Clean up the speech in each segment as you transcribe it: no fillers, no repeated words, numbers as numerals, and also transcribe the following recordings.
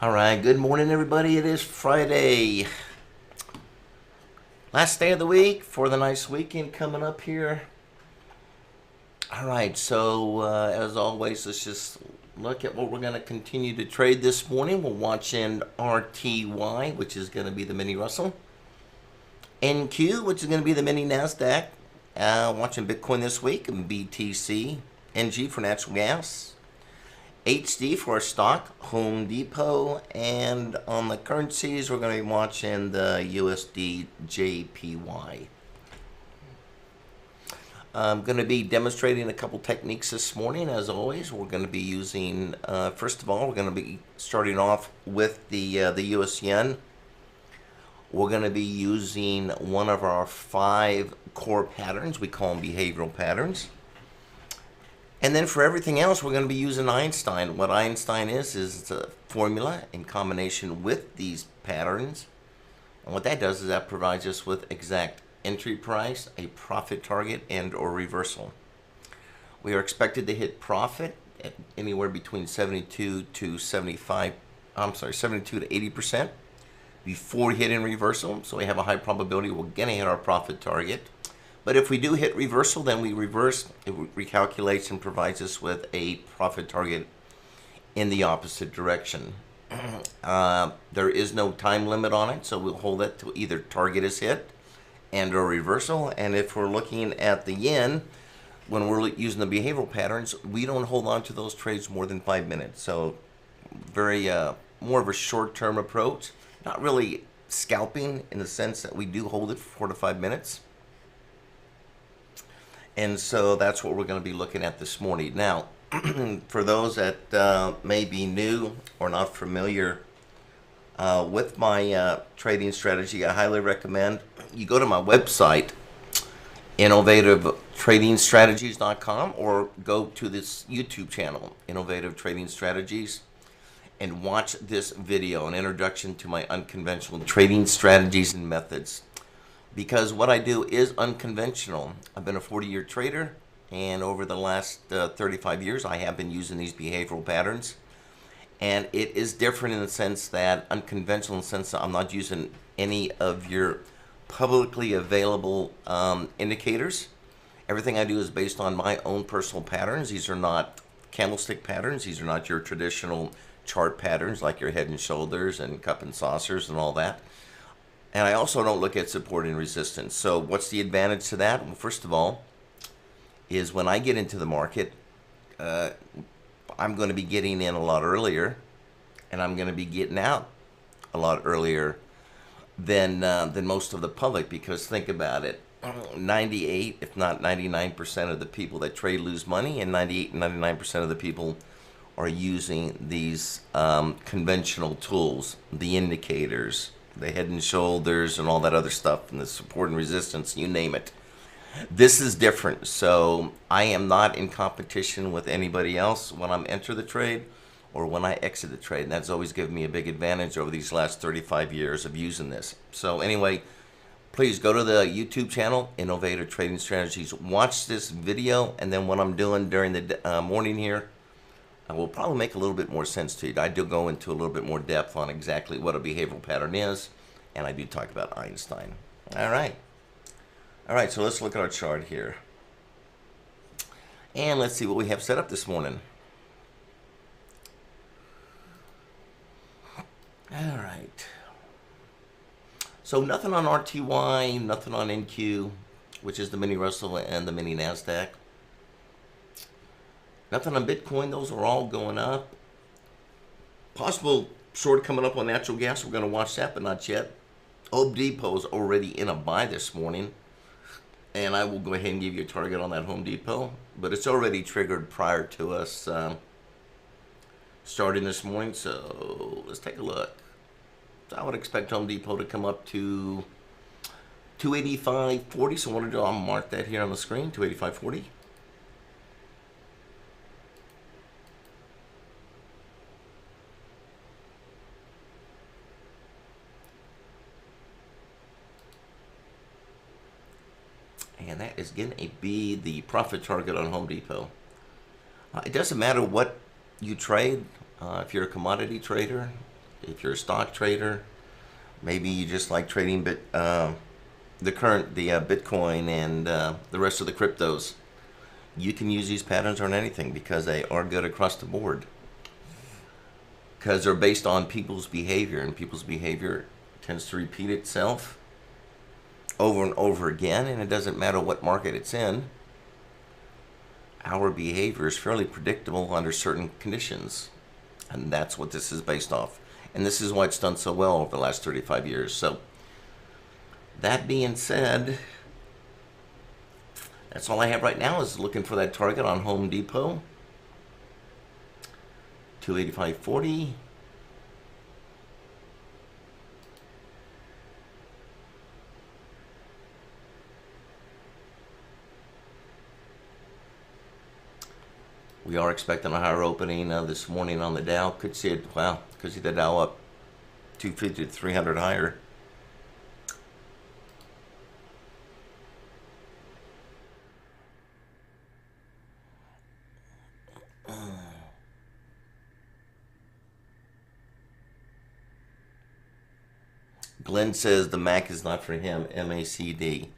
All right, good morning, everybody. It is Friday, last day of the week for the nice weekend coming up here. All right, so as always, let's just look at what we're going to continue to trade this morning. We're watching RTY, which is going to be the mini Russell, NQ, which is going to be the mini NASDAQ. Watching Bitcoin this week, and BTC, NG for natural gas, HD for our stock, Home Depot, and on the currencies, we're going to be watching the USD JPY. I'm going to be demonstrating a couple techniques this morning. As always, we're going to be using, first of all, we're going to be starting off with the US yen. We're going to be using one of our 5 core patterns. We call them behavioral patterns. And then for everything else, we're going to be using Einstein. What Einstein is a formula in combination with these patterns. And what that does is that provides us with exact entry price, a profit target, and or reversal. We are expected to hit profit at anywhere between 72 to 80% before hitting reversal. So we have a high probability we're going to hit our profit target. But if we do hit reversal, then we reverse, it recalculates and provides us with a profit target in the opposite direction. There is no time limit on it, so we'll hold it till either target is hit and or reversal. And if we're looking at the yen, when we're using the behavioral patterns, we don't hold on to those trades more than 5 minutes. So very more of a short-term approach, not really scalping in the sense that we do hold it for 4 to 5 minutes. And so that's what we're going to be looking at this morning. Now, for those that may be new or not familiar with my trading strategy, I highly recommend you go to my website, innovativetradingstrategies.com, or go to this YouTube channel, Innovative Trading Strategies, and watch this video, an introduction to my unconventional trading strategies and methods. Because what I do is unconventional. I've been a 40-year trader, and over the last 35 years, I have been using these behavioral patterns. And it is different in the sense that, unconventional in the sense that I'm not using any of your publicly available indicators. Everything I do is based on my own personal patterns. These are not candlestick patterns. These are not your traditional chart patterns like your head and shoulders and cup and saucers and all that. And I also don't look at support and resistance. So what's the advantage to that? Well, first of all, is when I get into the market, I'm going to be getting in a lot earlier, and I'm going to be getting out a lot earlier than most of the public. Because think about it, 98, if not 99% of the people that trade lose money, and 98 and 99% of the people are using these conventional tools, the indicators, the head and shoulders, and all that other stuff, and the support and resistance, you name it. This is different. So I am not in competition with anybody else when I'm enter the trade or when I exit the trade. And that's always given me a big advantage over these last 35 years of using this. So anyway, please go to the YouTube channel, Innovative Trading Strategies. Watch this video, and then what I'm doing during the morning here, I will probably make a little bit more sense to you. I do go into a little bit more depth on exactly what a behavioral pattern is, and I do talk about Einstein. All right, so let's look at our chart here. And let's see what we have set up this morning. All right. So nothing on RTY, nothing on NQ, which is the mini Russell and the mini NASDAQ. Nothing on Bitcoin. Those are all going up. Possible short coming up on natural gas. We're going to watch that, but not yet. Home Depot is already in a buy this morning. And I will go ahead and give you a target on that Home Depot. But it's already triggered prior to us starting this morning. So let's take a look. So I would expect Home Depot to come up to 285.40. So what I'll do, I'll mark that here on the screen, 285.40. And that is going to be the profit target on Home Depot. It doesn't matter what you trade. If you're a commodity trader, If you're a stock trader, maybe you just like trading the Bitcoin and the rest of the cryptos. You can use these patterns on anything because they are good across the board. Because they're based on people's behavior, and people's behavior tends to repeat itself over and over again, and it doesn't matter what market it's in. Our behavior is fairly predictable under certain conditions, and that's what this is based off. And this is why it's done so well over the last 35 years. So that being said, that's all I have right now, is looking for that target on Home Depot, 285.40. We are expecting a higher opening this morning on the Dow. Could see it, wow, could see the Dow up 250 to 300 higher. Glenn says the Mac is not for him, MACD.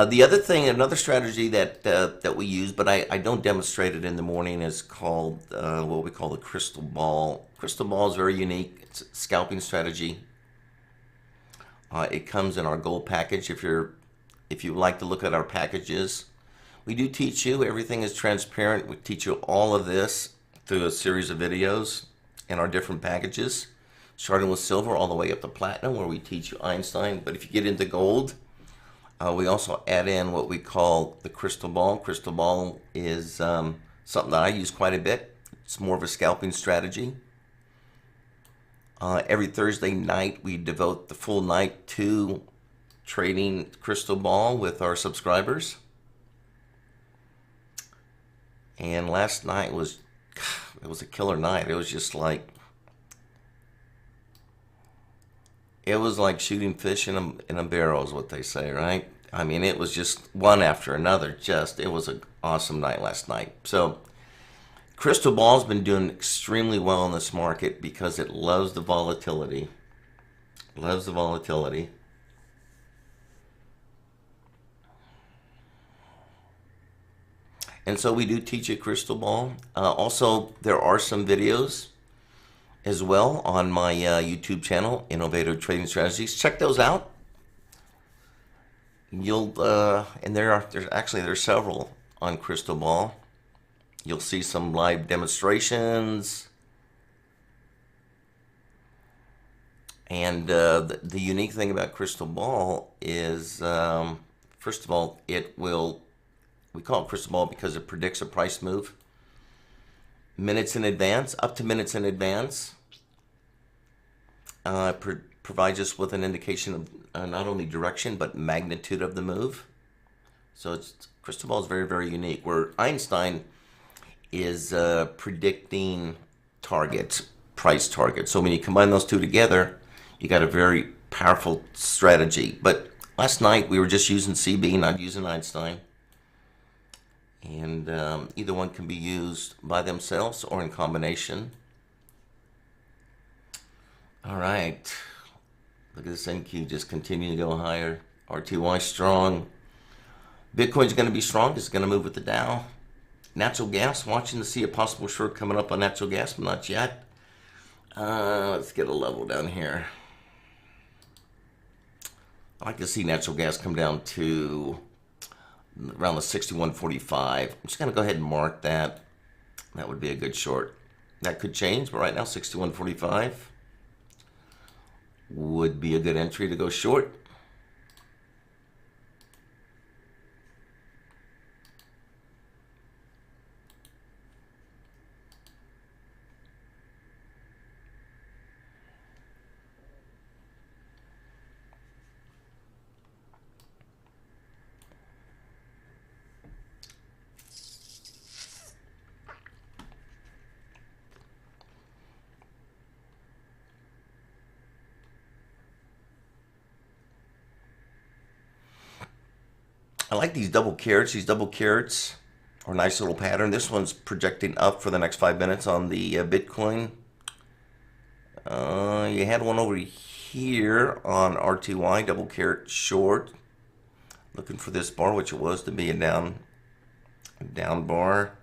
The other thing, another strategy that we use, but I don't demonstrate it in the morning, is called what we call the crystal ball. Crystal ball is very unique. It's a scalping strategy. It comes in our gold package. If you like to look at our packages, we do teach you. Everything is transparent. We teach you all of this through a series of videos in our different packages, starting with silver all the way up to platinum, where we teach you Einstein. But if you get into gold, we also add in what we call the crystal ball. Crystal ball is something that I use quite a bit. It's more of a scalping strategy. Every Thursday night, we devote the full night to trading crystal ball with our subscribers. And last night was a killer night. It was just like, it was like shooting fish in a barrel, is what they say, right? I mean, it was just one after another. It was an awesome night last night. So crystal ball's been doing extremely well in this market because it loves the volatility. Loves the volatility. And so we do teach a crystal ball. Also, there are some videos as well on my YouTube channel, Innovative Trading Strategies. Check those out. You'll and there's several on crystal ball. You'll see some live demonstrations, and the unique thing about crystal ball is, first of all, we call it crystal ball because it predicts a price move minutes in advance, up to minutes in advance. Provides us with an indication of not only direction but magnitude of the move. So crystal ball is very, very unique. Where Einstein is predicting targets, price targets. So when you combine those two together, you got a very powerful strategy. But last night we were just using CB, not using Einstein. And either one can be used by themselves or in combination. All right. Look at this NQ just continuing to go higher. RTY strong. Bitcoin's going to be strong. It's going to move with the Dow. Natural gas, watching to see a possible short coming up on natural gas, but not yet. Let's get a level down here. I like to see natural gas come down to around the 61.45. I'm just going to go ahead and mark that. That would be a good short. That could change, but right now 61.45 would be a good entry to go short. I like these double carrots. These double carrots are a nice little pattern. This one's projecting up for the next 5 minutes on the Bitcoin. You had one over here on RTY, double carrot short. Looking for this bar, which it was to be a down bar.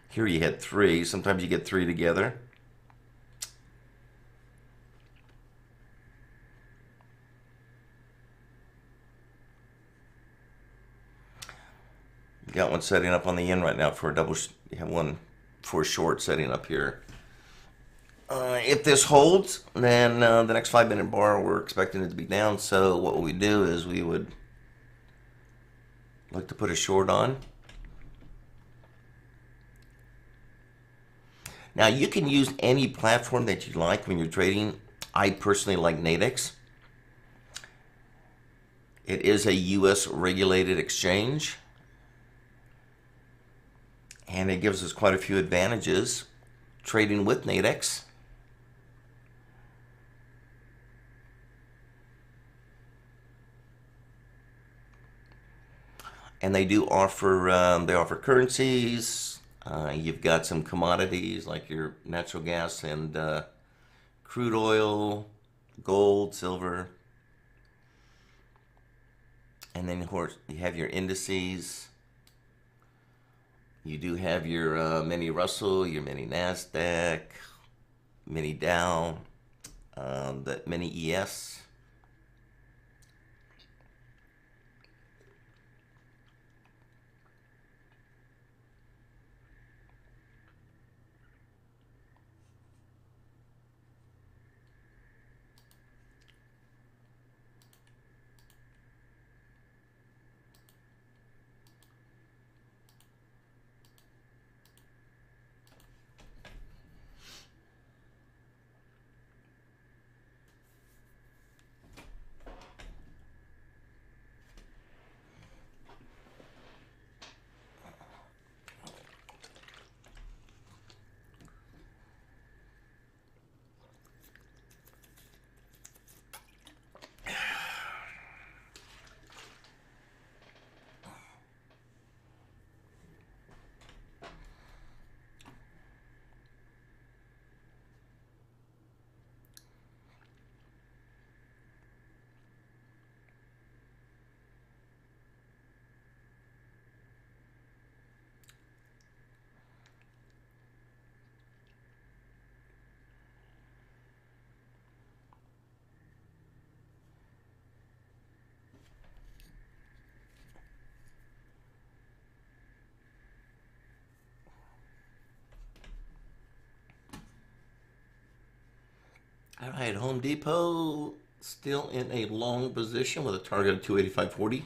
Here you had three. Sometimes you get three together. You got one setting up on the end right now for a double. You have one for a short setting up here. If this holds, then the next 5-minute bar we're expecting it to be down. So what we do is we would like to put a short on. Now you can use any platform that you like when you're trading. I personally like Nadex. It is a U.S. regulated exchange, and it gives us quite a few advantages trading with Nadex. And they do offer currencies. You've got some commodities like your natural gas and crude oil, gold, silver. And then, of course, you have your indices. You do have your mini Russell, your mini NASDAQ, mini Dow, the mini ES. All right, Home Depot still in a long position with a target of 285.40.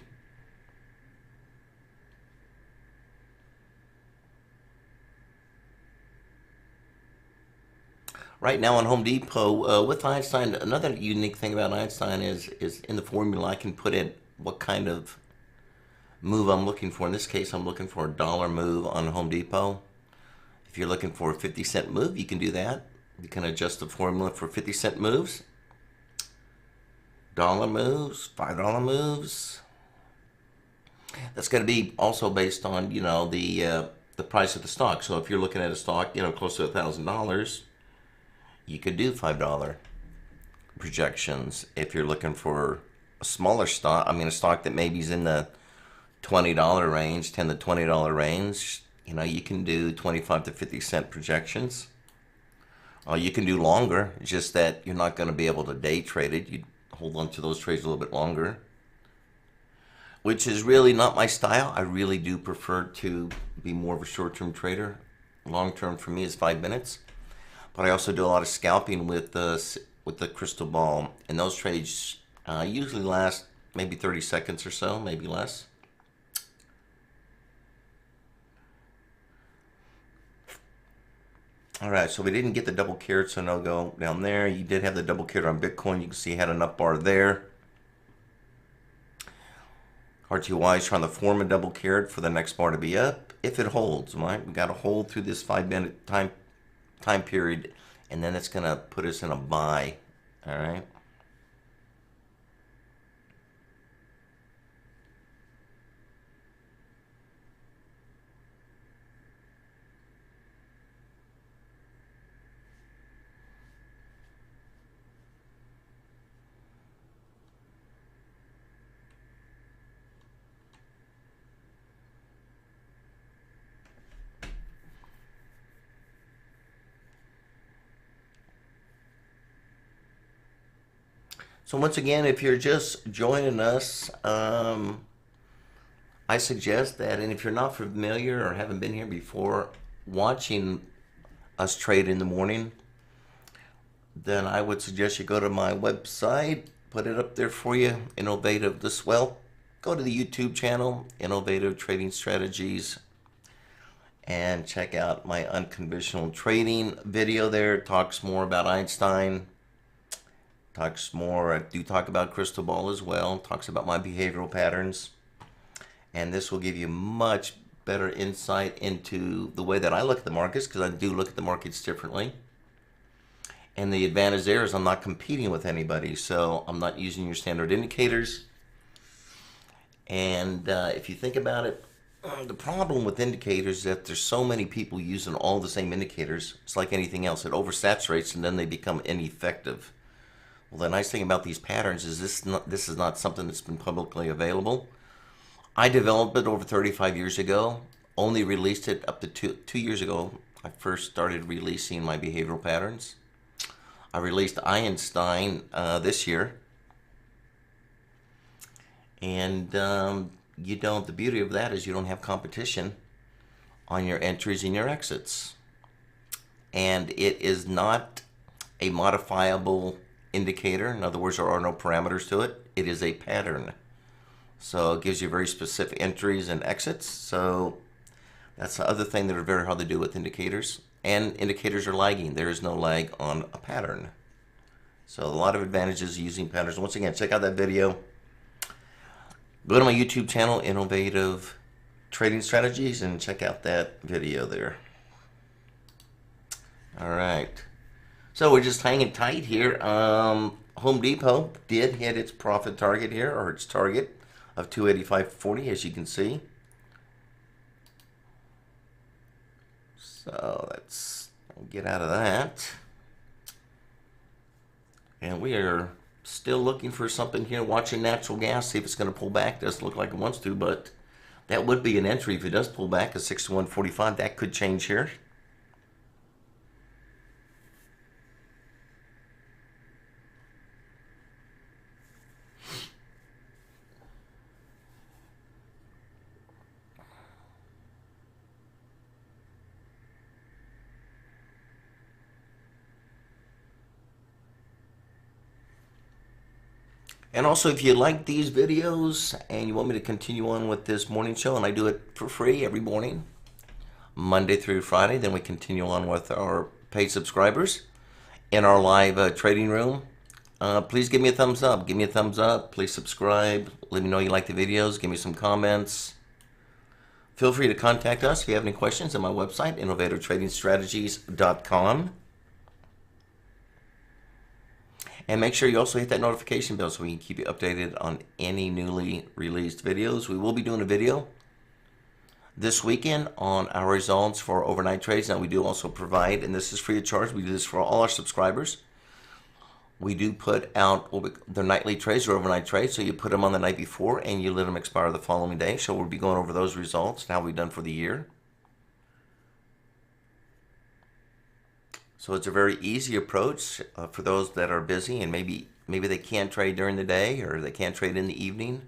Right now on Home Depot, with Einstein, another unique thing about Einstein is in the formula I can put in what kind of move I'm looking for. In this case, I'm looking for a dollar move on Home Depot. If you're looking for a 50-cent move, you can do that. You can adjust the formula for 50-cent moves, dollar moves, $5 moves. That's going to be also based on, you know, the price of the stock. So if you're looking at a stock, you know, close to $1,000, you could do $5 projections. If you're looking for a smaller stock, I mean a stock that maybe is in the $20 range, $10 to $20 range, you know, you can do 25 to 50-cent projections. You can do longer, just that you're not going to be able to day trade it. You hold on to those trades a little bit longer, which is really not my style. I really do prefer to be more of a short-term trader. Long-term for me is 5 minutes, but I also do a lot of scalping with the crystal ball, and those trades usually last maybe 30 seconds or so, maybe less. All right, so we didn't get the double carrot, so no go down there. You did have the double carrot on Bitcoin. You can see you had an up bar there. RTY is trying to form a double carrot for the next bar to be up, if it holds, right? We got to hold through this 5-minute time period, and then it's going to put us in a buy, all right? So once again, if you're just joining us, I suggest that, and if you're not familiar or haven't been here before watching us trade in the morning, then I would suggest you go to my website, put it up there for you, Innovative this well. Go to the YouTube channel, Innovative Trading Strategies, and check out my unconventional trading video there. It talks more about Einstein, talks more, I do talk about crystal ball as well, talks about my behavioral patterns, and this will give you much better insight into the way that I look at the markets, because I do look at the markets differently. And the advantage there is I'm not competing with anybody, so I'm not using your standard indicators. And if you think about it, the problem with indicators is that there's so many people using all the same indicators. It's like anything else. It oversaturates and then they become ineffective. Well, the nice thing about these patterns is this is not something that's been publicly available. I developed it over 35 years ago, only released it up to two years ago. I first started releasing my behavioral patterns. I released Einstein this year. And the beauty of that is you don't have competition on your entries and your exits. And it is not a modifiable indicator. In other words, there are no parameters to it. It is a pattern. So it gives you very specific entries and exits. So that's the other thing that are very hard to do with indicators. And indicators are lagging. There is no lag on a pattern. So a lot of advantages using patterns. Once again, check out that video. Go to my YouTube channel, Innovative Trading Strategies, and check out that video there. All right. So we're just hanging tight here. Home Depot did hit its profit target here, or its target of 285.40, as you can see. So let's get out of that. And we are still looking for something here, watching natural gas, see if it's going to pull back. Doesn't look like it wants to, but that would be an entry if it does pull back at 61.45. That could change here. And also, if you like these videos and you want me to continue on with this morning show, and I do it for free every morning, Monday through Friday, then we continue on with our paid subscribers in our live trading room. Please give me a thumbs up. Give me a thumbs up. Please subscribe. Let me know you like the videos. Give me some comments. Feel free to contact us if you have any questions on my website, innovativetradingstrategies.com. And make sure you also hit that notification bell so we can keep you updated on any newly released videos. We will be doing a video this weekend on our results for overnight trades. Now, we do also provide, and this is free of charge, we do this for all our subscribers. We do put out their nightly trades or overnight trades, so you put them on the night before and you let them expire the following day. So we'll be going over those results and how we've done for the year. So it's a very easy approach for those that are busy and maybe they can't trade during the day or they can't trade in the evening.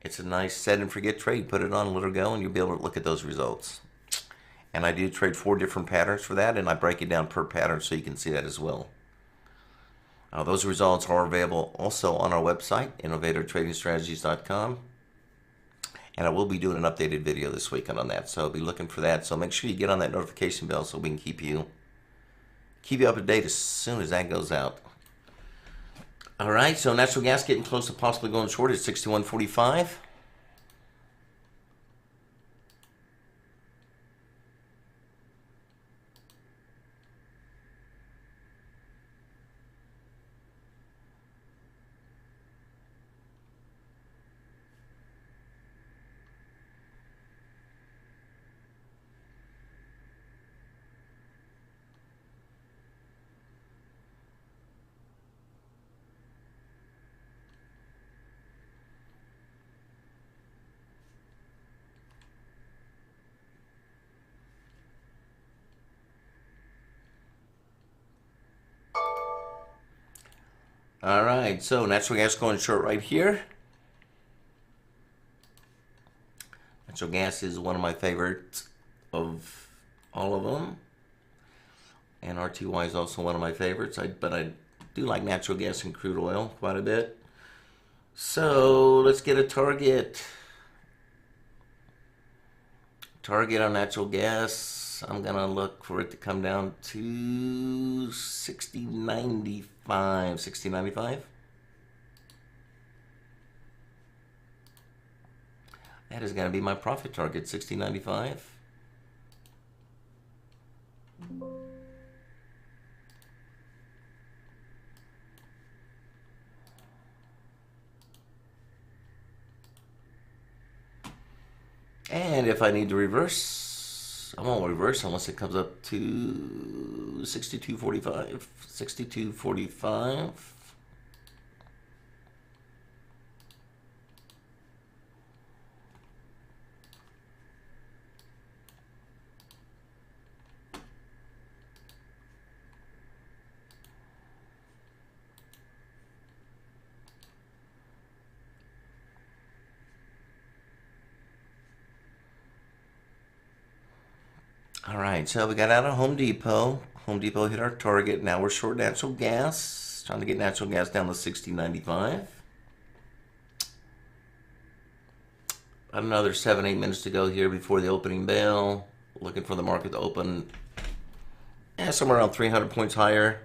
It's a nice set and forget trade. Put it on, let it go, and you'll be able to look at those results. And I do trade 4 different patterns for that, and I break it down per pattern so you can see that as well. Those results are available also on our website, innovativetradingstrategies.com. And I will be doing an updated video this weekend on that, so I'll be looking for that. So make sure you get on that notification bell so we can keep you up to date as soon as that goes out. All right, so natural gas getting close to possibly going short at 61.45. All right, so natural gas going short right here. Natural gas is one of my favorites of all of them. And RTY is also one of my favorites, but I do like natural gas and crude oil quite a bit. So let's get a target. Target on natural gas. I'm going to look for it to come down to 60.95. 60.95. That is going to be my profit target, 60.95. And if I need to reverse, I won't reverse unless it comes up to 62.45. 62.45. All right, so we got out of Home Depot. Home Depot hit our target. Now we're short natural gas. Trying to get natural gas down to 60.95. About another 7-8 minutes to go here before the opening bell. Looking for the market to open somewhere around 300 points higher.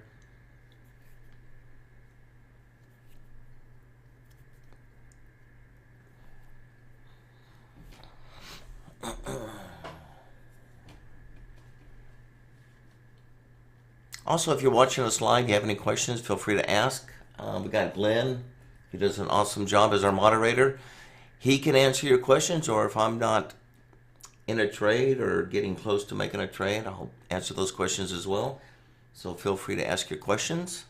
Also, if you're watching us live, you have any questions, feel free to ask. We got Glenn, who does an awesome job as our moderator. He can answer your questions, or if I'm not in a trade or getting close to making a trade, I'll answer those questions as well. So feel free to ask your questions.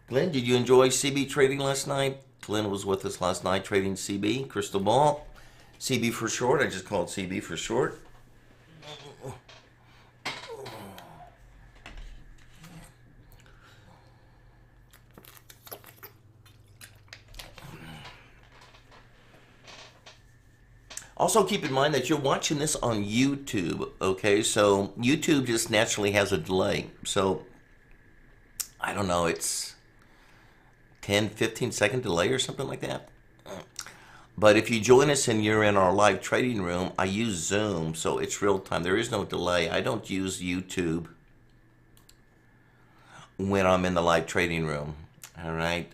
Glenn, did you enjoy CB trading last night? Glenn was with us last night trading CB, Crystal Ball. CB for short, I just call it CB for short. Also keep in mind that you're watching this on YouTube, okay? So YouTube just naturally has a delay. So, I don't know, it's 10, 15-second delay or something like that. But if you join us and you're in our live trading room, I use Zoom, so it's real time. There is no delay. I don't use YouTube when I'm in the live trading room, all right,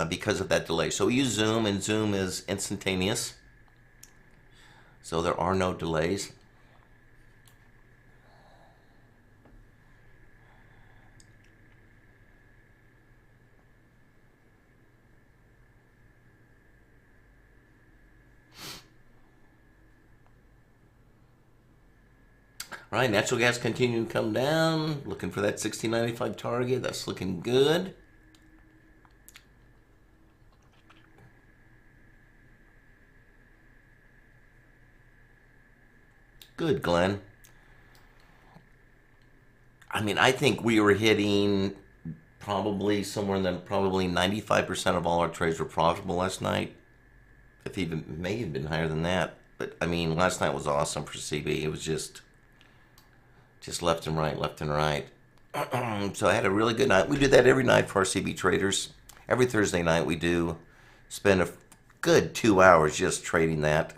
because of that delay. So we use Zoom, and Zoom is instantaneous. So there are no delays. All right, natural gas continuing to come down. Looking for that 60.95 target. That's looking good. Good, Glenn. I mean, I think we were hitting probably somewhere in the 95% of all our trades were profitable last night. If even may have been higher than that. But I mean, last night was awesome for CB. It was just left and right, left and right. So I had a really good night. We do that every night for our CB traders. Every Thursday night we do spend a good 2 hours just trading that.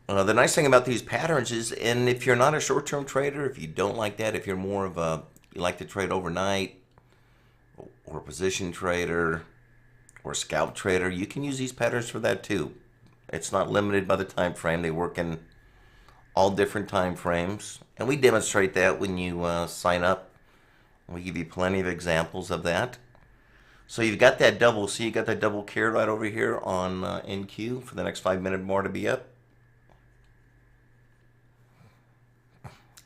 The nice thing about these patterns is, and if you're not a short-term trader, if you don't like that, if you're more of you like to trade overnight, or a position trader, or a scalp trader, you can use these patterns for that too. It's not limited by the time frame. They work in all different time frames, and we demonstrate that when you sign up. We give you plenty of examples of that. So you've got that double. See, you got that double carrot right over here on NQ for the next 5-minute bar to be up.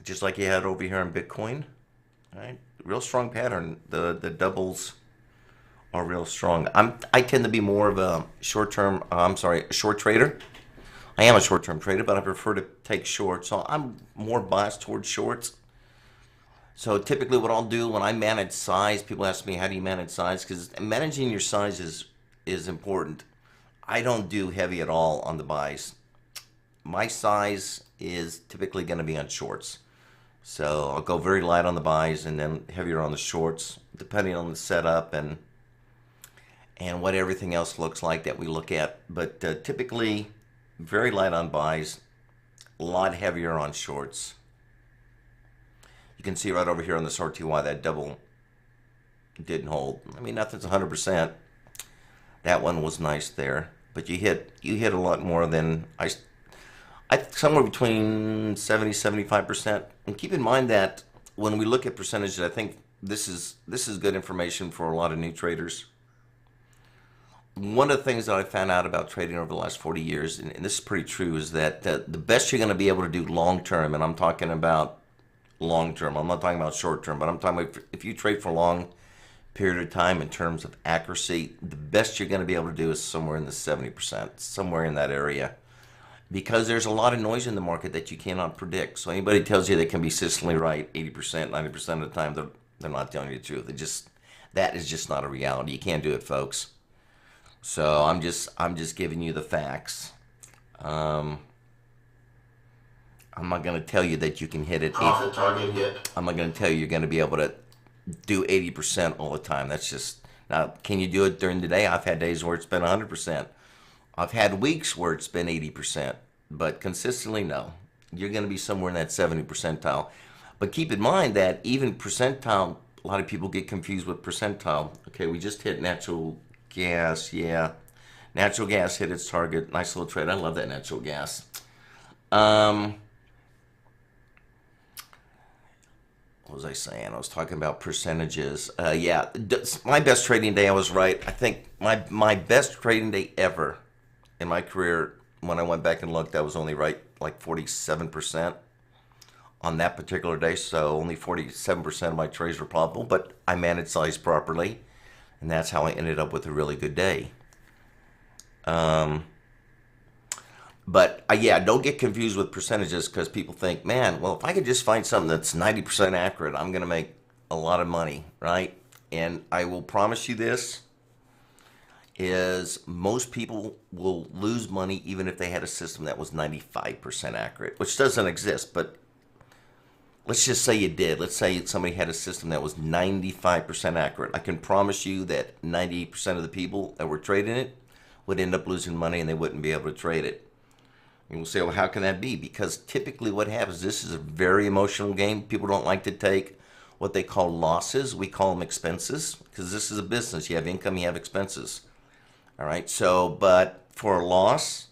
just like you had over here in Bitcoin. All right, real strong pattern. The doubles are real strong. I tend to be more of a a short trader. I am a short-term trader, but I prefer to take shorts. So I'm more biased towards shorts. So typically what I'll do when I manage size, people ask me, how do you manage size? Because managing your size is important. I don't do heavy at all on the buys. My size is typically going to be on shorts. So I'll go very light on the buys and then heavier on the shorts, depending on the setup and what everything else looks like that we look at. But typically very light on buys, a lot heavier on shorts. You can see right over here on this RTY that double didn't hold. I mean, nothing's 100%. That one was nice there, but you hit a lot more than I somewhere between 70-75%. And keep in mind that when we look at percentages, I think this is good information for a lot of new traders. One of the things that I found out about trading over the last 40 years, and this is pretty true, is that the best you're going to be able to do long term, and I'm talking about long term, I'm not talking about short term, but I'm talking about if you trade for a long period of time in terms of accuracy, the best you're going to be able to do is somewhere in the 70%, somewhere in that area. Because there's a lot of noise in the market that you cannot predict. So anybody tells you they can be consistently right 80%, 90% of the time, they're not telling you the truth. That is just not a reality. You can't do it, folks. So I'm just giving you the facts. I'm not going to tell you that you can hit it. Profit target hit. I'm not going to tell you you're going to be able to do 80% all the time. That's just, now, can you do it during the day? I've had days where it's been 100%. I've had weeks where it's been 80%, but consistently, no. You're going to be somewhere in that 70 percentile. But keep in mind that even percentile, a lot of people get confused with percentile. Okay, we just hit natural gas, yeah. Natural gas hit its target. Nice little trade. I love that natural gas. What was I saying? I was talking about percentages. Yeah, my best trading day, I was right. I think my best trading day ever in my career, when I went back and looked, I was only right like 47% on that particular day. So only 47% of my trades were profitable, but I managed size properly. And that's how I ended up with a really good day. But yeah, don't get confused with percentages, because people think, man, well, if I could just find something that's 90% accurate, I'm going to make a lot of money, right? And I will promise you this, is most people will lose money even if they had a system that was 95% accurate, which doesn't exist, but let's just say you did. Let's say somebody had a system that was 95% accurate. I can promise you that 90% of the people that were trading it would end up losing money and they wouldn't be able to trade it. And we'll say, well, how can that be? Because typically what happens, this is a very emotional game. People don't like to take what they call losses. We call them expenses, because this is a business. You have income, you have expenses. All right, so, but for a loss,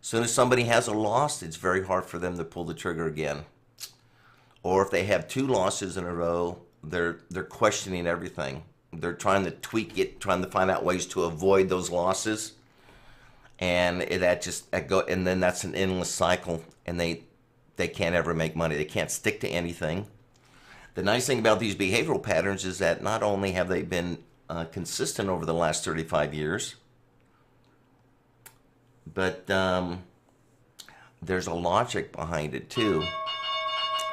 as soon as somebody has a loss, it's very hard for them to pull the trigger again. Or if they have two losses in a row, they're questioning everything. They're trying to tweak it, trying to find out ways to avoid those losses, and and then that's an endless cycle, and they can't ever make money. They can't stick to anything. The nice thing about these behavioral patterns is that not only have they been consistent over the last 35 years, but there's a logic behind it too.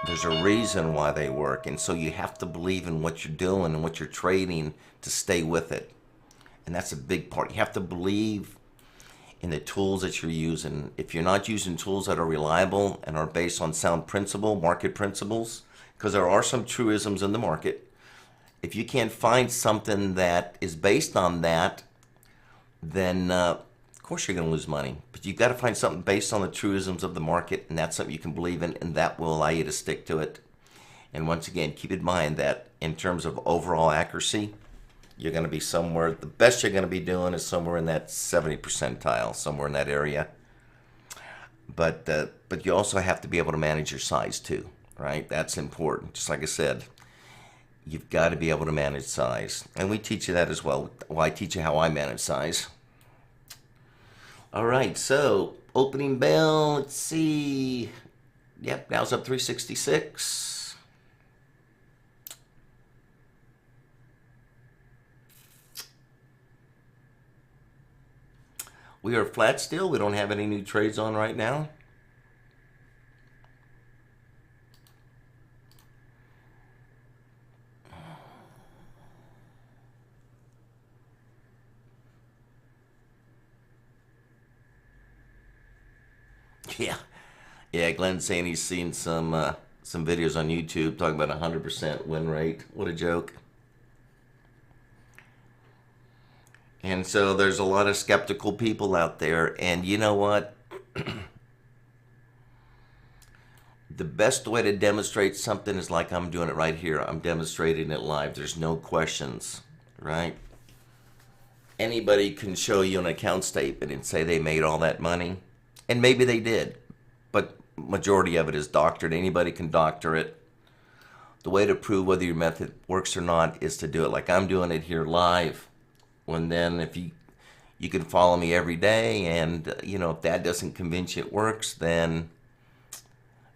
There's a reason why they work, and so you have to believe in what you're doing and what you're trading to stay with it. And that's a big part. You have to believe in the tools that you're using. If you're not using tools that are reliable and are based on sound market principles, because there are some truisms in the market, if you can't find something that is based on that, then of course you're going to lose money. But you've got to find something based on the truisms of the market, and that's something you can believe in, and that will allow you to stick to it. And once again, keep in mind that in terms of overall accuracy, you're going to be somewhere, the best you're going to be doing is somewhere in that 70 percentile, somewhere in that area. But you also have to be able to manage your size too, right? That's important. Just like I said, you've got to be able to manage size. And we teach you that as well. Well, I teach you how I manage size. All right, so opening bell, let's see. Yep, Dow's up 366. We are flat still. We don't have any new trades on right now. Yeah. Yeah, Glenn's saying he's seen some videos on YouTube talking about 100% win rate. What a joke. And so there's a lot of skeptical people out there. And you know what? The best way to demonstrate something is like I'm doing it right here. I'm demonstrating it live. There's no questions, right? Anybody can show you an account statement and say they made all that money. And maybe they did. But majority of it is doctored. Anybody can doctor it. The way to prove whether your method works or not is to do it like I'm doing it here live. And then if you can follow me every day, and if that doesn't convince you it works, then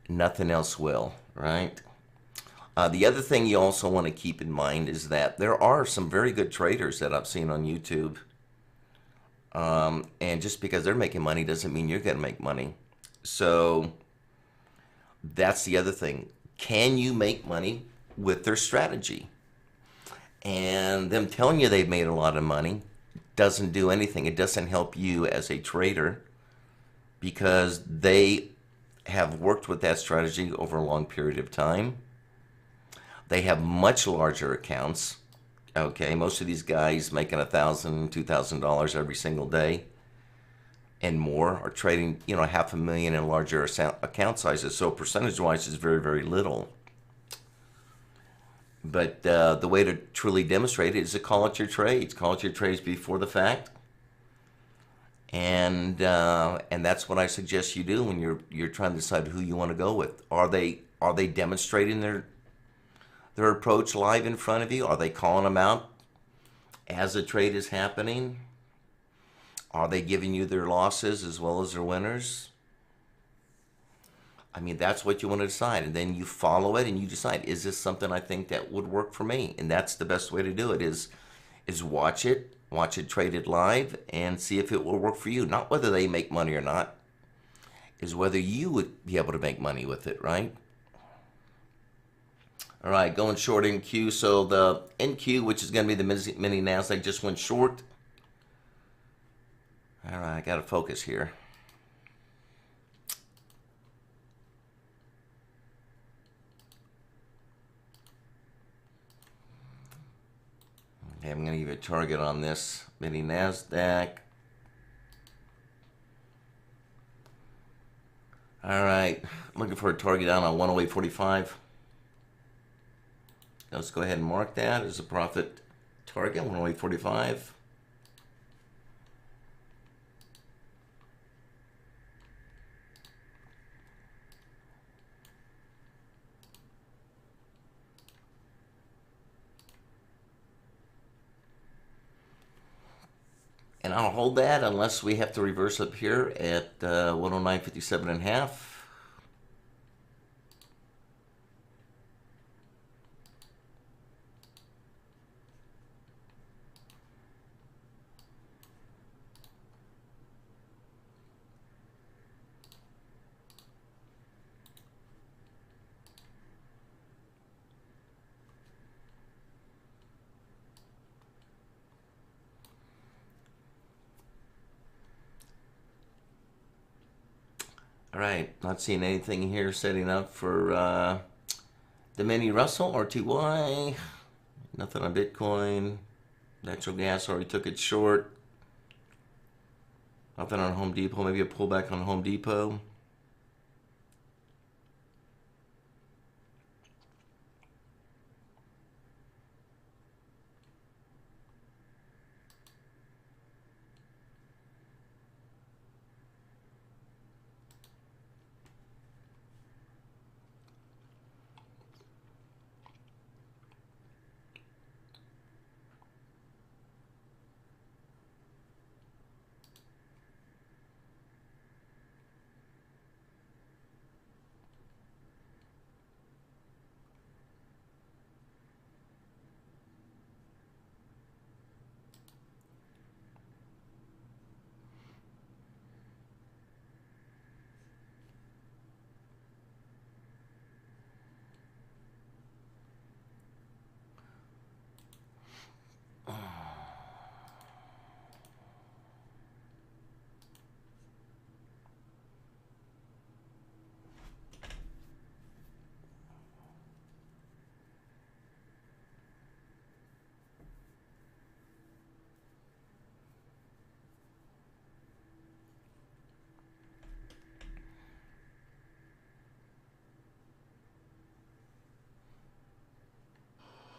nothing else will, right? The other thing you also want to keep in mind is that there are some very good traders that I've seen on YouTube. And just because they're making money doesn't mean you're going to make money. So that's the other thing. Can you make money with their strategy? And them telling you they've made a lot of money doesn't do anything. It doesn't help you as a trader because they have worked with that strategy over a long period of time. They have much larger accounts. Okay, most of these guys making $1,000, $2,000 every single day and more are trading, $500,000 in larger account sizes. So percentage-wise, is very, very little. But the way to truly demonstrate it is to call it your trades. Call it your trades before the fact. And that's what I suggest you do when you're trying to decide who you want to go with. Are they demonstrating their approach live in front of you? Are they calling them out as the trade is happening? Are they giving you their losses as well as their winners? I mean, that's what you want to decide. And then you follow it and you decide, is this something I think that would work for me? And that's the best way to do it is watch it trade it live and see if it will work for you. Not whether they make money or not, is whether you would be able to make money with it, right? All right, going short NQ. So the NQ, which is going to be the mini NASDAQ, just went short. All right, I got to focus here. Okay, I'm going to give you a target on this mini NASDAQ. All right, looking for a target down on 108.45. Let's go ahead and mark that as a profit target, 108.45. And I'll hold that unless we have to reverse up here at 109.57.5. All right, not seeing anything here setting up for the mini Russell, RTY. Nothing on Bitcoin. Natural gas already took it short. Nothing on Home Depot. Maybe a pullback on Home Depot.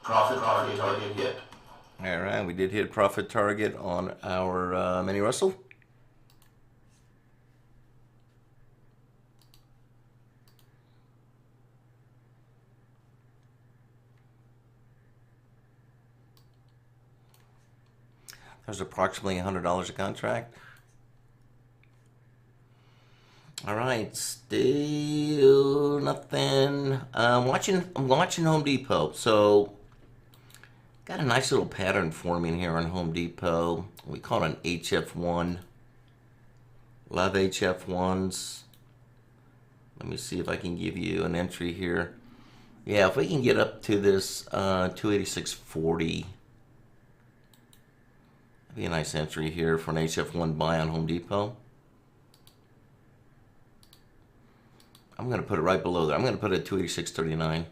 Profit target hit. All right, we did hit profit target on our mini Russell. There's approximately $100 a contract. All right, still nothing. I'm watching Home Depot. So got a nice little pattern forming here on Home Depot. We call it an HF1. Love HF1s. Let me see if I can give you an entry here. Yeah, if we can get up to this 286.40. Be a nice entry here for an HF1 buy on Home Depot. I'm going to put it right below there. I'm going to put it at 286.39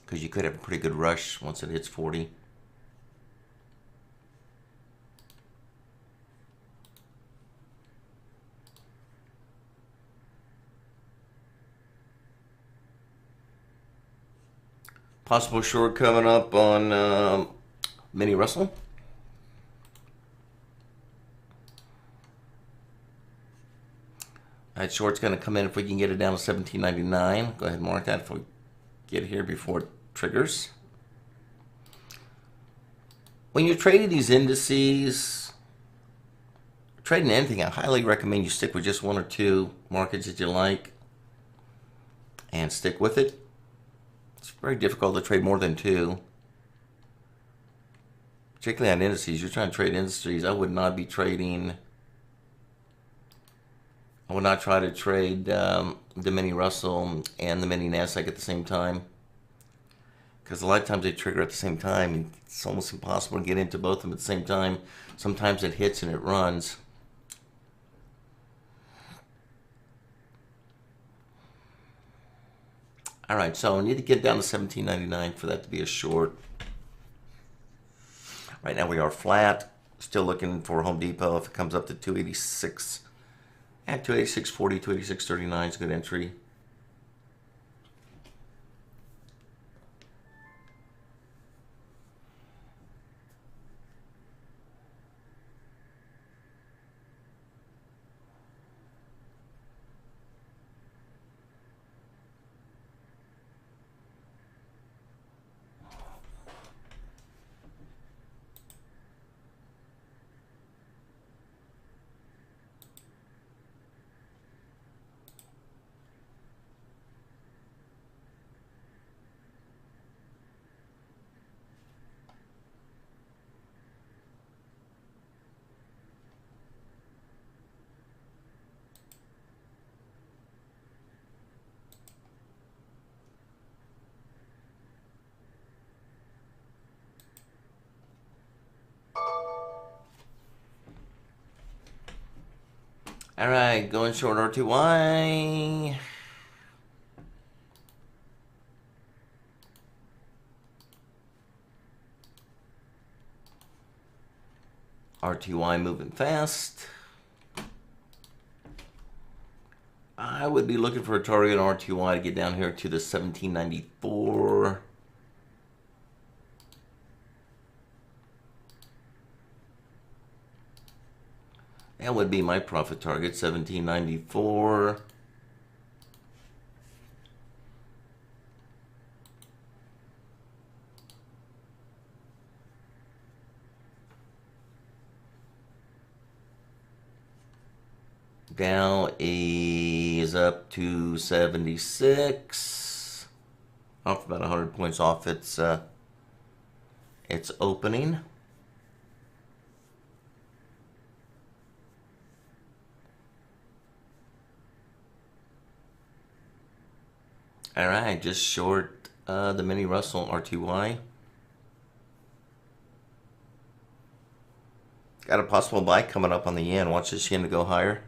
because you could have a pretty good rush once it hits 40. Possible short coming up on mini Russell. That short's going to come in if we can get it down to 17.99. Go ahead and mark that if we get here before it triggers. When you're trading these indices, trading anything, I highly recommend you stick with just one or two markets that you like and stick with it. It's very difficult to trade more than two. Particularly on indices. You're trying to trade industries. I would not be trading. I would not try to trade the mini Russell and the mini Nasdaq at the same time. Because a lot of times they trigger at the same time. And it's almost impossible to get into both of them at the same time. Sometimes it hits and it runs. All right, so I need to get down to 17.99 for that to be a short. Right now we are flat. Still looking for Home Depot. If it comes up to 286, at 286.40, 286.39 is a good entry. All right, going short R2Y. R2Y moving fast. I would be looking for a target on R2Y to get down here to the 1794. That would be my profit target, 1794. Dow is up to 76. Off about 100 points off its opening. All right, just short the mini Russell R2Y. Got a possible buy coming up on the yen. Watch this yen to go higher.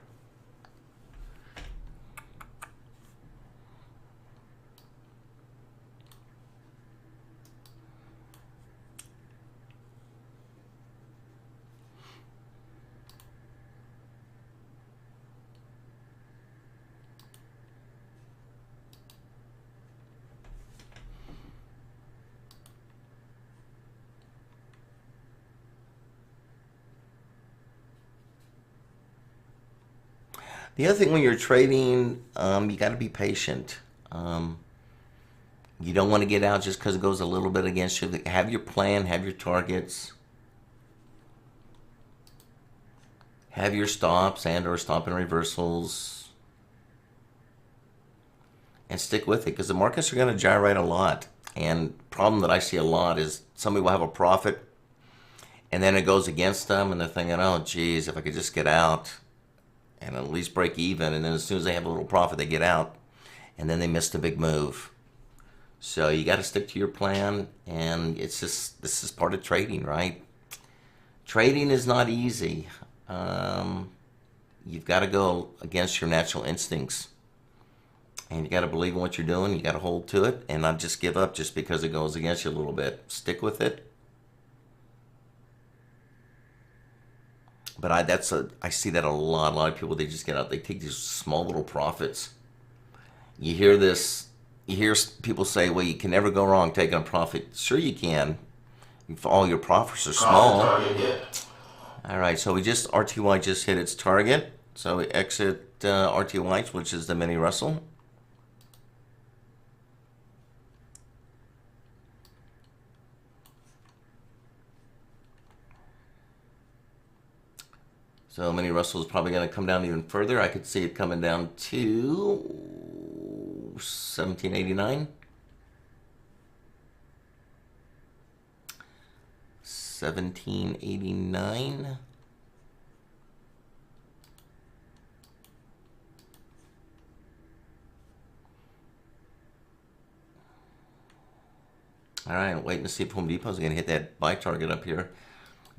The other thing when you're trading, you got to be patient. You don't want to get out just because it goes a little bit against you. Have your plan, have your targets, have your stops and or stop and reversals, and stick with it because the markets are going to gyrate a lot. And the problem that I see a lot is somebody will have a profit and then it goes against them and they're thinking, oh, geez, if I could just get out and at least break even. And then as soon as they have a little profit, they get out and then they missed a big move. So you got to stick to your plan, and it's just, this is part of trading, right? Trading is not easy. You've got to go against your natural instincts, and you got to believe in what you're doing. You got to hold to it and not just give up just because it goes against you a little bit. Stick with it. But I see that a lot. A lot of people, they just get out. They take these small little profits. You hear this. You hear people say, well, you can never go wrong taking a profit. Sure you can, if all your profits are small. All right, so RTY just hit its target. So we exit RTY, which is the mini Russell. So mini Russell is probably going to come down even further. I could see it coming down to 1789. 1789. All right, waiting to see if Home Depot is going to hit that buy target up here.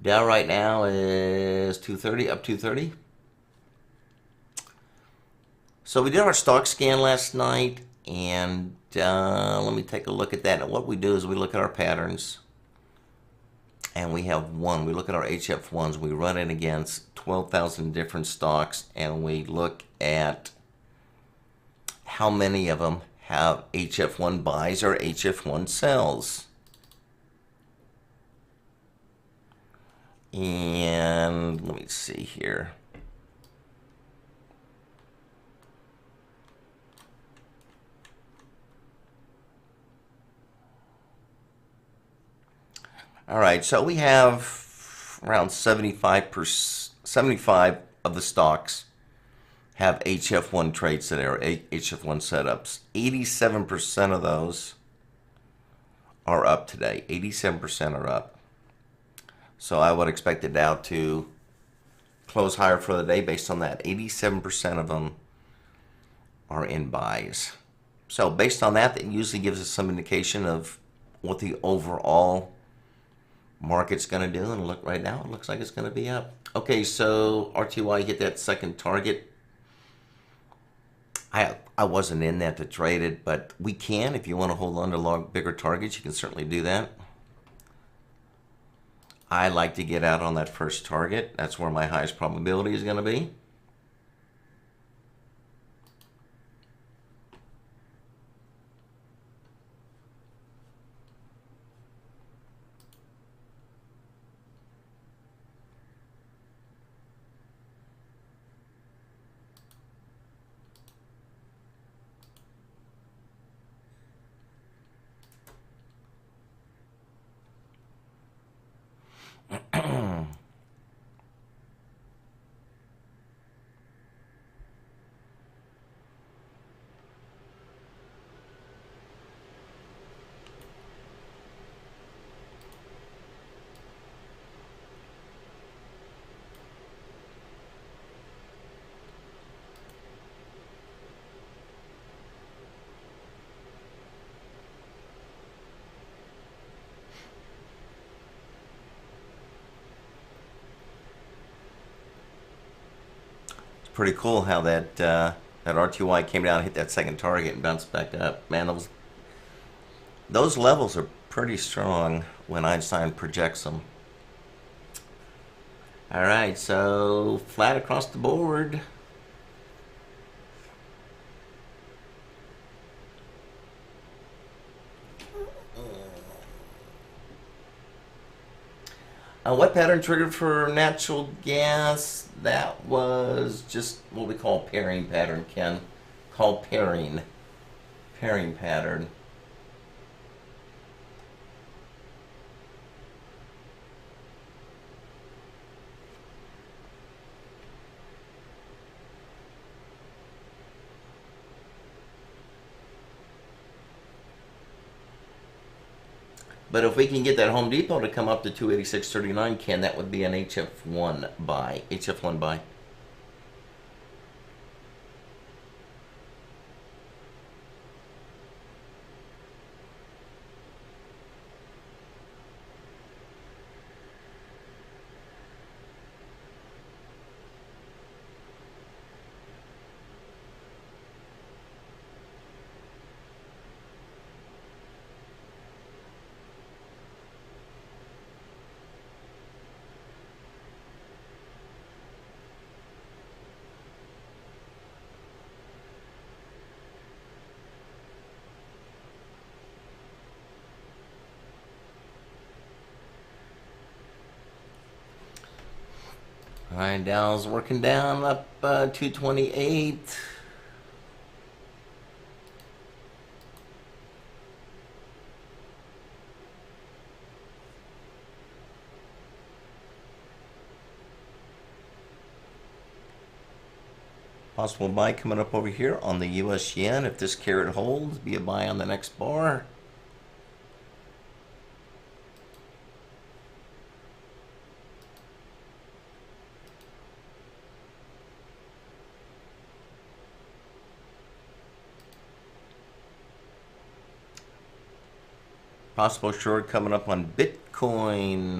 Dow right now is 230, up 230. So we did our stock scan last night, and let me take a look at that. And what we do is we look at our patterns, and we have one. We look at our HF1s. We run it against 12,000 different stocks, and we look at how many of them have HF1 buys or HF1 sells. And let me see here. All right, so we have around 75 of the stocks have HF1 trades today, or HF1 setups. 87% of those are up today. 87% are up. So I would expect the Dow to close higher for the day based on that. 87% of them are in buys. So based on that, that usually gives us some indication of what the overall market's going to do. And look, right now, it looks like it's going to be up. Okay, so RTY hit that second target. I wasn't in that to trade it, but we can. If you want to hold on to bigger targets, you can certainly do that. I like to get out on that first target. That's where my highest probability is going to be. Pretty cool how that RTY came down, hit that second target, and bounced back up. Man, those levels are pretty strong when Einstein projects them. All right, so flat across the board. What pattern triggered for natural gas? That was just what we call pairing pattern, Ken. Called pairing. Pairing pattern. But if we can get that Home Depot to come up to 286.39, Ken, that would be an HF1 buy. HF1 buy. All right, Dow's working down up 228. Possible buy coming up over here on the US yen. If this carrot holds, be a buy on the next bar. Possible short coming up on Bitcoin.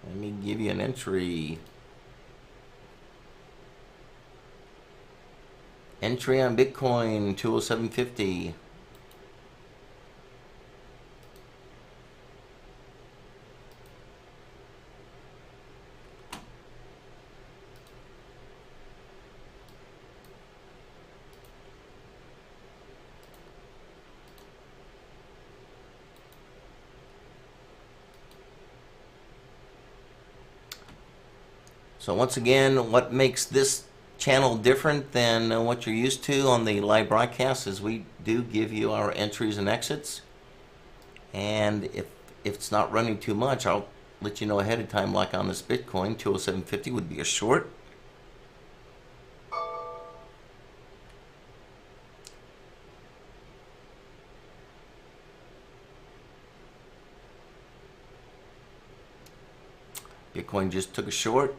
Let me give you an entry. Entry on Bitcoin, 207.50. So once again, what makes this channel different than what you're used to on the live broadcast is we do give you our entries and exits. And if it's not running too much, I'll let you know ahead of time, like on this Bitcoin, 207.50 would be a short. Bitcoin just took a short.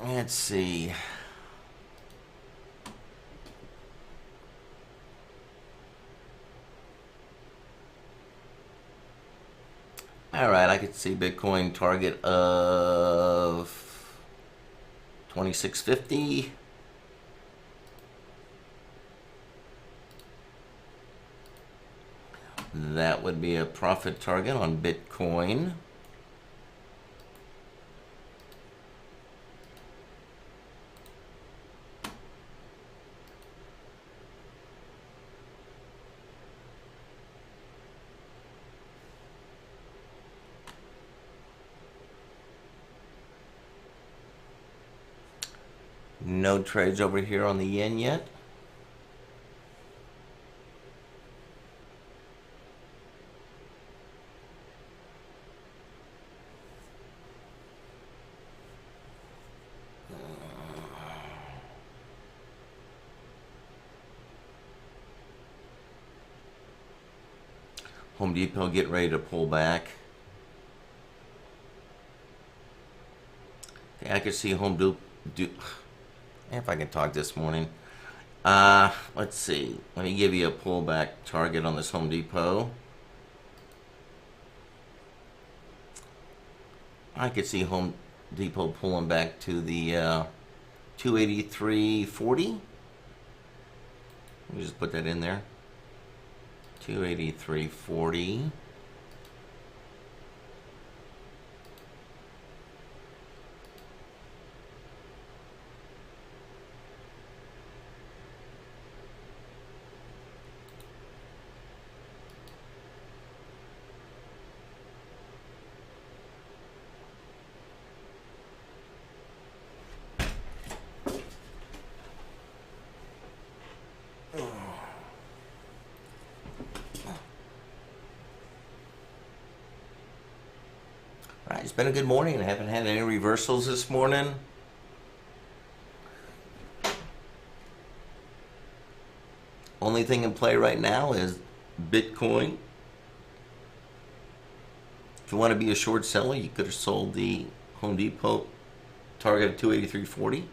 Let's see. All right, I could see Bitcoin target of 26.50. That would be a profit target on Bitcoin. No trades over here on the yen yet. Home Depot getting ready to pull back. I could see Home Depot. If I can talk this morning. Let's see. Let me give you a pullback target on this Home Depot. I could see Home Depot pulling back to the 283.40. Let me just put that in there. 283.40. been a good morning. I haven't had any reversals this morning. Only thing in play right now is Bitcoin. If you want to be a short seller, you could have sold the Home Depot target of 283.40.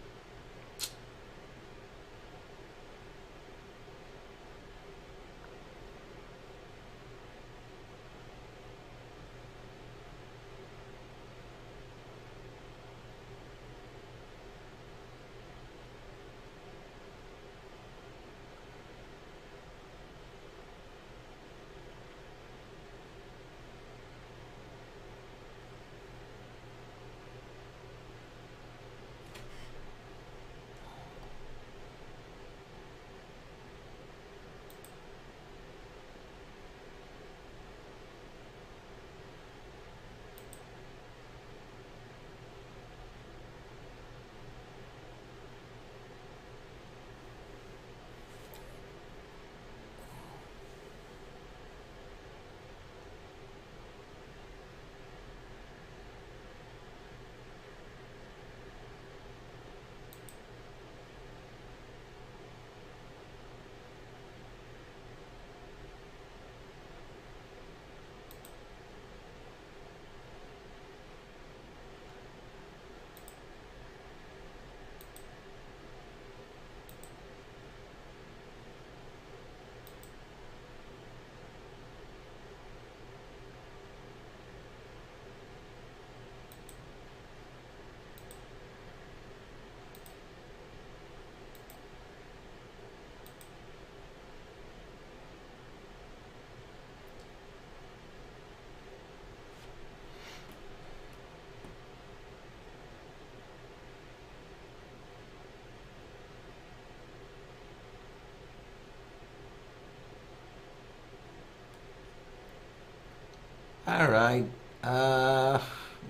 All right.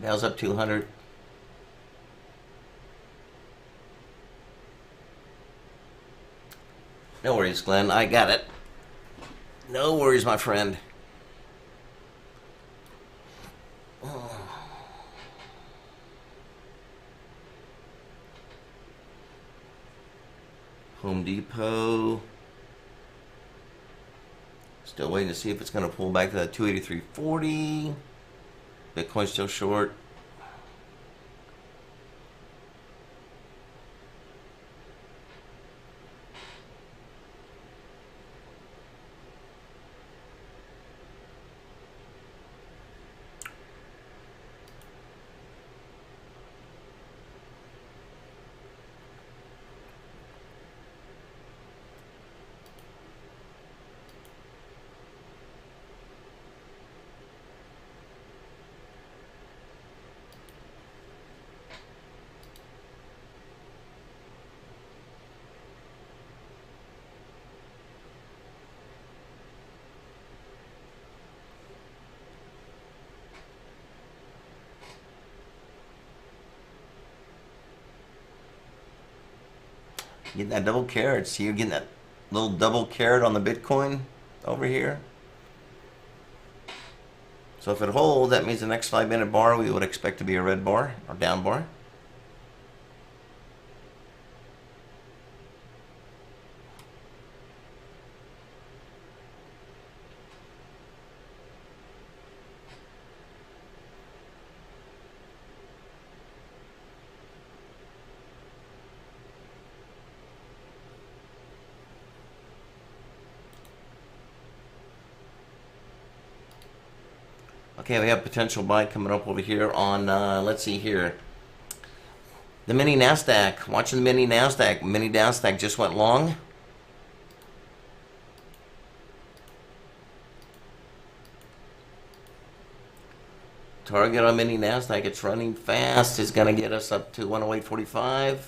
Now's up 200. No worries, Glenn. I got it. No worries, my friend. Home Depot. Still waiting to see if it's going to pull back to that 283.40. Bitcoin still short. Getting that double carrot. See, you're getting that little double carrot on the Bitcoin over here. So if it holds, that means the next 5-minute bar we would expect to be a red bar or down bar. Okay, we have potential buy coming up over here on, let's see here. The mini NASDAQ. Watching the mini NASDAQ. Mini NASDAQ just went long. Target on mini NASDAQ. It's running fast. It's going to get us up to 108.45.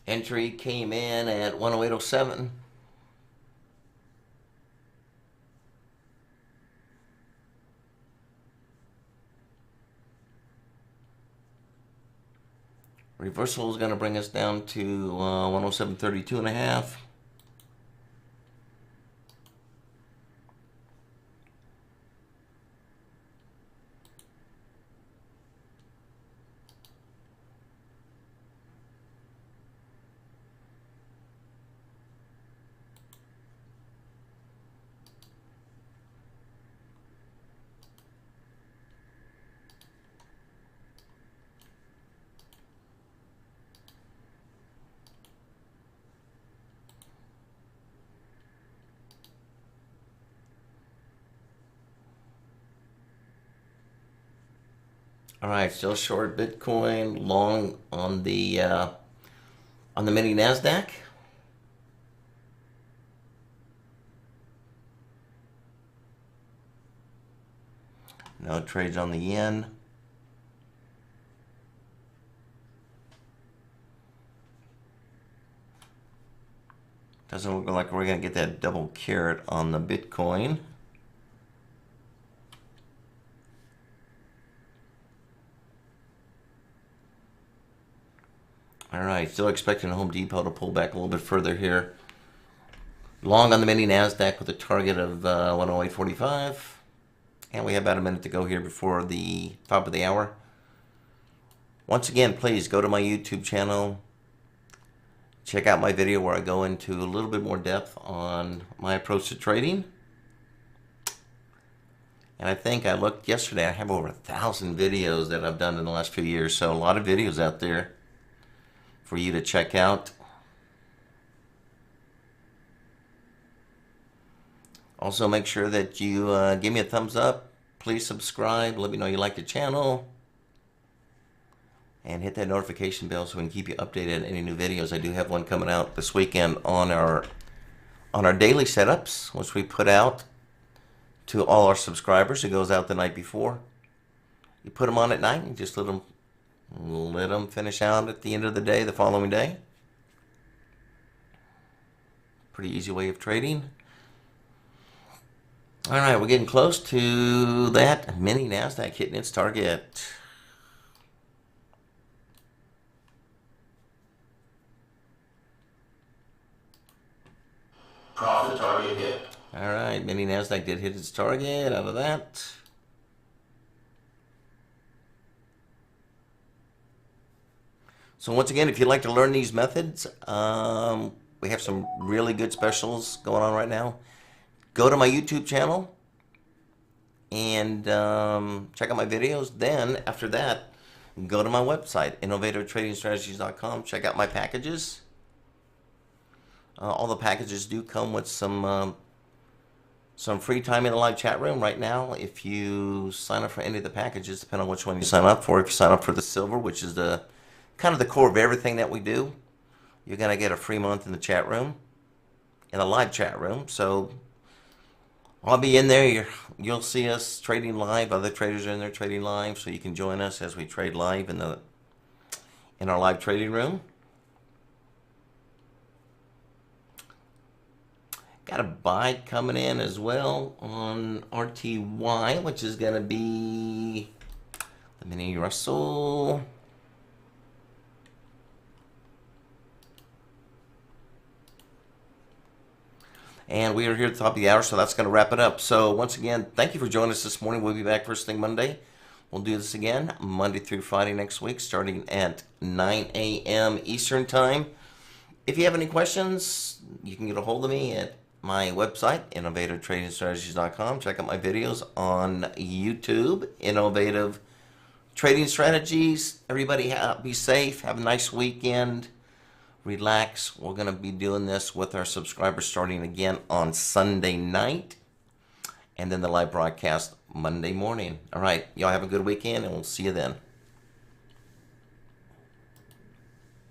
Entry came in at 108.07. Reversal is going to bring us down to 107.32.5. All right, still short Bitcoin, long on the mini Nasdaq. No trades on the yen. Doesn't look like we're going to get that double carrot on the Bitcoin. All right, still expecting Home Depot to pull back a little bit further here. Long on the mini Nasdaq with a target of 108.45. And we have about a minute to go here before the top of the hour. Once again, please go to my YouTube channel. Check out my video where I go into a little bit more depth on my approach to trading. And I think I looked yesterday, I have over 1,000 videos that I've done in the last few years. So a lot of videos out there for you to check out. Also, make sure that you give me a thumbs up. Please subscribe. Let me know you like the channel. And hit that notification bell so we can keep you updated on any new videos. I do have one coming out this weekend on our daily setups, which we put out to all our subscribers. It goes out the night before. You put them on at night and just let them finish out at the end of the day, the following day. Pretty easy way of trading. All right, we're getting close to that mini Nasdaq hitting its target. Profit target hit. All right, mini Nasdaq did hit its target out of that. So once again, if you'd like to learn these methods, we have some really good specials going on right now. Go to my YouTube channel and check out my videos. Then, after that, go to my website, innovativetradingstrategies.com. Check out my packages. All the packages do come with some free time in the live chat room right now. If you sign up for any of the packages, depending on which one you sign up for. If you sign up for the silver, which is the kind of the core of everything that we do, you're going to get a free month in the chat room, in the live chat room. So I'll be in there. You'll see us trading live. Other traders are in there trading live, so you can join us as we trade live in our live trading room. Got a buy coming in as well on RTY, which is going to be the mini Russell. And we are here at the top of the hour, so that's going to wrap it up. So once again, thank you for joining us this morning. We'll be back first thing Monday. We'll do this again Monday through Friday next week, starting at 9 a.m. Eastern Time. If you have any questions, you can get a hold of me at my website, innovativetradingstrategies.com. Check out my videos on YouTube, Innovative Trading Strategies. Everybody be safe. Have a nice weekend. Relax. We're going to be doing this with our subscribers starting again on Sunday night. And then the live broadcast Monday morning. All right. Y'all have a good weekend, and we'll see you then.